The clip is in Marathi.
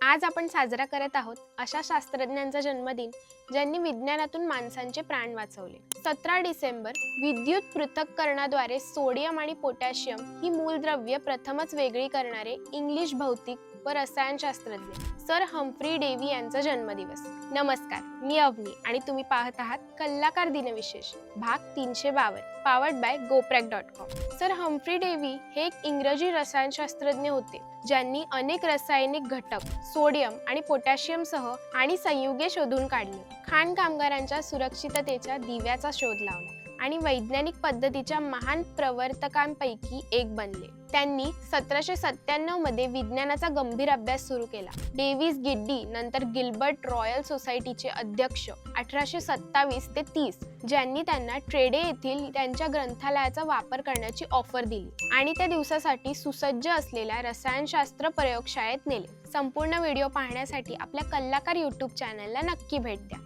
आज आपण साजरा करत आहोत अशा शास्त्रज्ञांचा जन्मदिन ज्यांनी विज्ञानातून माणसांचे प्राण वाचवले। 17 डिसेंबर विद्युत पृथक्करणाद्वारे सोडियम आणि पोटॅशियम ही मूलद्रव्ये प्रथमच वेगळी करणारे इंग्लिश भौतिक व रसायनशास्त्रज्ञ सर हम्फ्री डेव्ही यांचा जन्मदिवस। नमस्कार, मी अवनी आणि तुम्ही पाहत आहात कलाकार दिनविशेष भाग 352 powered by GoPreg.com। Sir Humphry Dewey हे एक इंग्रजी रसायनशास्त्रज्ञ होते ज्यांनी अनेक रासायनिक घटक सोडियम आणि पोटॅशियम सह आणि संयुगे शोधून काढले, खाण कामगारांच्या सुरक्षिततेच्या दिव्याचा शोध लावला आणि वैज्ञानिक पद्धतीच्या महान प्रवर्तकांपैकी एक बनले। त्यांनी 1797 मध्ये विज्ञानाचा गंभीर अभ्यास सुरू केला। डेव्हिस गिड्डी नंतर गिल्बर्ट रॉयल सोसायटीचे अध्यक्ष 1827 ते 30 ज्यांनी त्यांना ट्रेडे येथील त्यांच्या ग्रंथालयाचा वापर करण्याची ऑफर दिली आणि त्या दिवसासाठी सुसज्ज असलेल्या रसायनशास्त्र प्रयोगशाळेत नेले। संपूर्ण व्हिडिओ पाहण्यासाठी आपल्या कलाकार YouTube चॅनलला नक्की भेट द्या।